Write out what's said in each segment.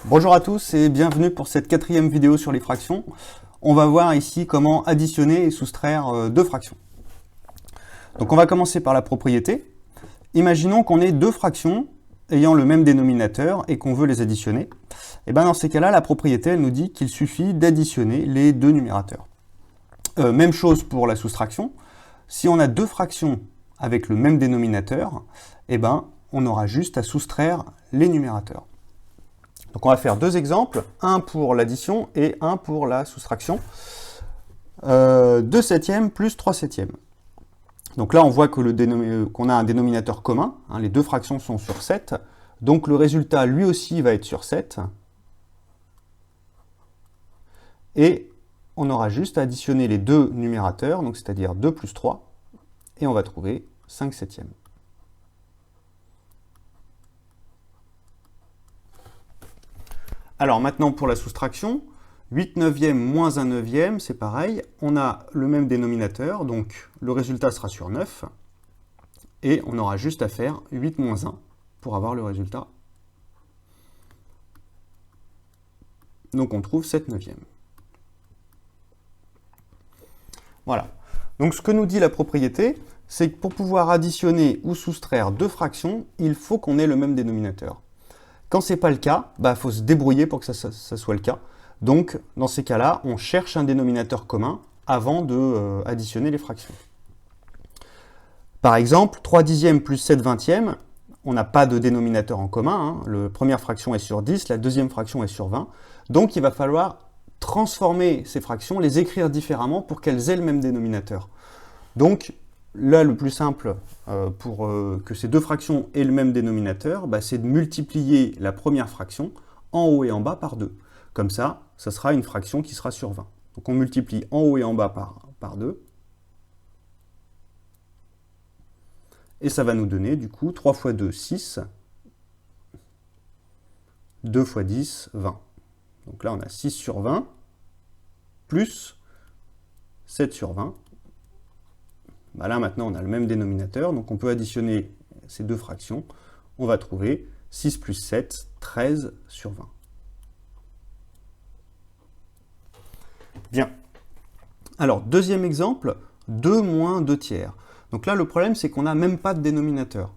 Bonjour à tous et bienvenue pour cette quatrième vidéo sur les fractions. On va voir ici comment additionner et soustraire deux fractions. Donc on va commencer par la propriété. Imaginons qu'on ait deux fractions ayant le même dénominateur et qu'on veut les additionner. Et bien dans ces cas-là, la propriété elle nous dit qu'il suffit d'additionner les deux numérateurs. Même chose pour la soustraction. Si on a deux fractions avec le même dénominateur, et ben on aura juste à soustraire les numérateurs. Donc on va faire deux exemples, un pour l'addition et un pour la soustraction. 2 septièmes plus 3 septièmes. Donc là on voit que qu'on a un dénominateur commun, hein, les deux fractions sont sur 7, donc le résultat lui aussi va être sur 7. Et on aura juste à additionner les deux numérateurs, donc c'est-à-dire 2 plus 3, et on va trouver 5 septièmes. Alors maintenant pour la soustraction, 8 neuvièmes moins 1 neuvième, c'est pareil, on a le même dénominateur, donc le résultat sera sur 9, et on aura juste à faire 8 moins 1 pour avoir le résultat. Donc on trouve 7 neuvièmes. Voilà. Donc ce que nous dit la propriété, c'est que pour pouvoir additionner ou soustraire deux fractions, il faut qu'on ait le même dénominateur. Quand ce n'est pas le cas, il faut se débrouiller pour que ça soit le cas. Donc, dans ces cas-là, on cherche un dénominateur commun avant d'additionner les fractions. Par exemple, 3 dixièmes plus 7 vingtièmes, on n'a pas de dénominateur en commun. Hein. La première fraction est sur 10, la deuxième fraction est sur 20. Donc, il va falloir transformer ces fractions, les écrire différemment pour qu'elles aient le même dénominateur. Donc, là, le plus simple pour que ces deux fractions aient le même dénominateur, c'est de multiplier la première fraction en haut et en bas par 2. Comme ça, ça sera une fraction qui sera sur 20. Donc on multiplie en haut et en bas par 2. Et ça va nous donner, du coup, 3 fois 2, 6. 2 fois 10, 20. Donc là, on a 6 sur 20, plus 7 sur 20. Là, maintenant, on a le même dénominateur, donc on peut additionner ces deux fractions. On va trouver 6 plus 7, 13 sur 20. Bien. Alors, deuxième exemple, 2 moins 2 tiers. Donc là, le problème, c'est qu'on n'a même pas de dénominateur.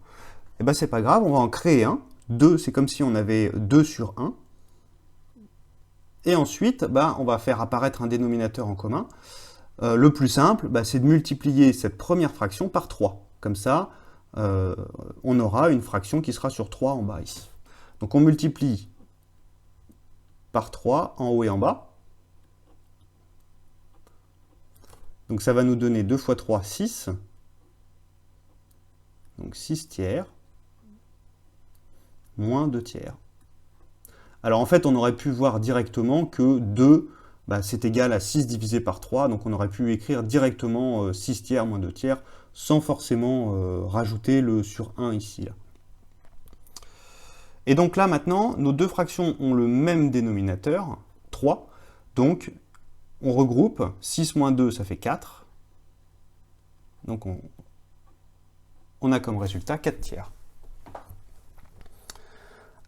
Eh bien, c'est pas grave, on va en créer un. 2, c'est comme si on avait 2 sur 1. Et ensuite, on va faire apparaître un dénominateur en commun. Le plus simple, c'est de multiplier cette première fraction par 3. Comme ça, on aura une fraction qui sera sur 3 en bas ici. Donc on multiplie par 3 en haut et en bas. Donc ça va nous donner 2 fois 3, 6. Donc 6 tiers, moins 2 tiers. Alors en fait, on aurait pu voir directement que 2, c'est égal à 6 divisé par 3, donc on aurait pu écrire directement 6 tiers moins 2 tiers, sans forcément rajouter le sur 1 ici. Là. Et donc là maintenant, nos deux fractions ont le même dénominateur, 3, donc on regroupe, 6 moins 2, ça fait 4, donc on a comme résultat 4 tiers.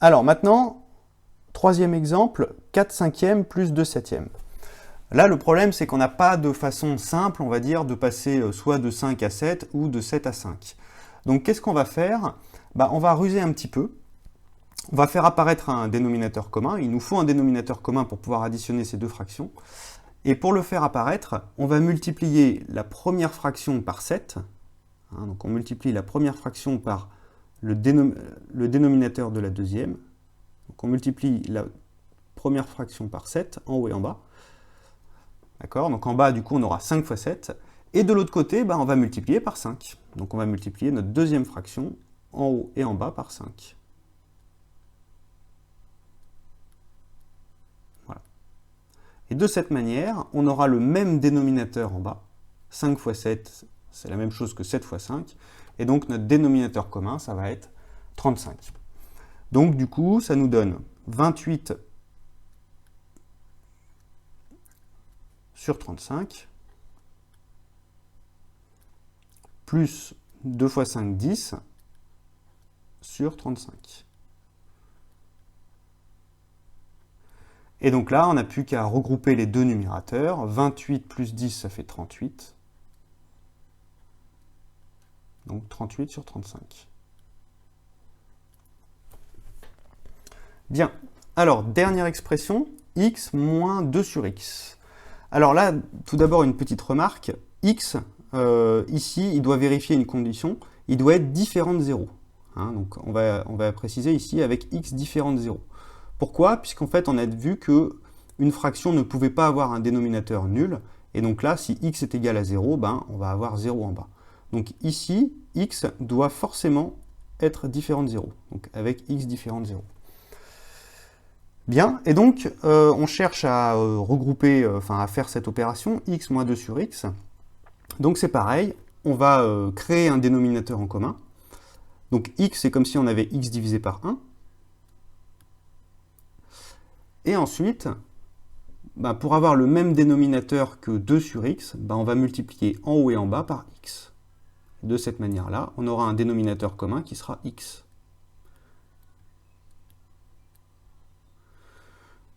Alors maintenant, troisième exemple, 4 cinquièmes plus 2 septièmes. Là, le problème, c'est qu'on n'a pas de façon simple, on va dire, de passer soit de 5 à 7 ou de 7 à 5. Donc, qu'est-ce qu'on va faire? On va ruser un petit peu. On va faire apparaître un dénominateur commun. Il nous faut un dénominateur commun pour pouvoir additionner ces deux fractions. Et pour le faire apparaître, on va multiplier la première fraction par 7. Donc, on multiplie la première fraction par le dénominateur de la deuxième. Donc, on multiplie la première fraction par 7, en haut et en bas. D'accord? Donc en bas, du coup, on aura 5 fois 7. Et de l'autre côté, on va multiplier par 5. Donc on va multiplier notre deuxième fraction en haut et en bas par 5. Voilà. Et de cette manière, on aura le même dénominateur en bas. 5 fois 7, c'est la même chose que 7 fois 5. Et donc notre dénominateur commun, ça va être 35. Donc du coup, ça nous donne 28 sur 35, plus 2 fois 5, 10, sur 35. Et donc là, on n'a plus qu'à regrouper les deux numérateurs. 28 plus 10, ça fait 38. Donc 38 sur 35. Bien. Alors, dernière expression, x moins 2 sur x. Alors là, tout d'abord, une petite remarque. X, ici, il doit vérifier une condition. Il doit être différent de 0. Hein, donc on va préciser ici avec x différent de 0. Pourquoi? Puisqu'en fait, on a vu qu'une fraction ne pouvait pas avoir un dénominateur nul. Et donc là, si x est égal à 0, ben, on va avoir 0 en bas. Donc ici, x doit forcément être différent de 0. Donc avec x différent de 0. Bien, et donc on cherche à regrouper, à faire cette opération, x moins 2 sur x. Donc c'est pareil, on va créer un dénominateur en commun. Donc x, c'est comme si on avait x divisé par 1. Et ensuite, pour avoir le même dénominateur que 2 sur x, on va multiplier en haut et en bas par x. De cette manière-là, on aura un dénominateur commun qui sera x.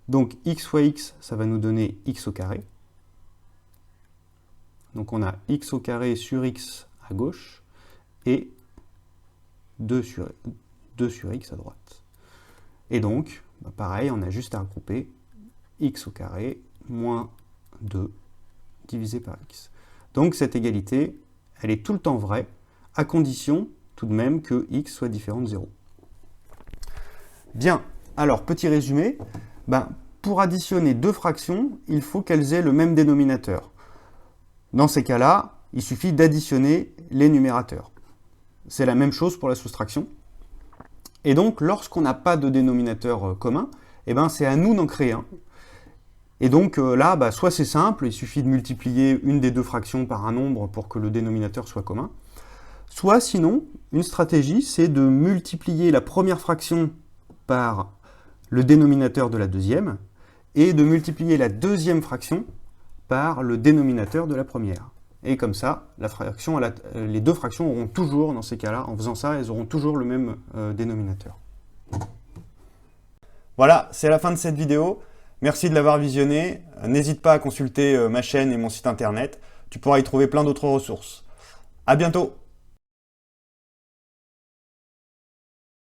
Donc x fois x, ça va nous donner x au carré. Donc on a x au carré sur x à gauche et 2 sur x à droite. Et donc, pareil, on a juste à regrouper x au carré moins 2 divisé par x. Donc cette égalité, elle est tout le temps vraie, à condition tout de même que x soit différent de 0. Bien, alors petit résumé. Pour additionner deux fractions, il faut qu'elles aient le même dénominateur. Dans ces cas-là, il suffit d'additionner les numérateurs. C'est la même chose pour la soustraction. Et donc, lorsqu'on n'a pas de dénominateur commun, c'est à nous d'en créer un. Et donc là, soit c'est simple, il suffit de multiplier une des deux fractions par un nombre pour que le dénominateur soit commun. Soit sinon, une stratégie, c'est de multiplier la première fraction par le dénominateur de la deuxième, et de multiplier la deuxième fraction par le dénominateur de la première. Et comme ça, les deux fractions auront toujours, dans ces cas-là, en faisant ça, elles auront toujours le même dénominateur. Voilà, c'est la fin de cette vidéo. Merci de l'avoir visionnée. N'hésite pas à consulter ma chaîne et mon site internet. Tu pourras y trouver plein d'autres ressources. À bientôt!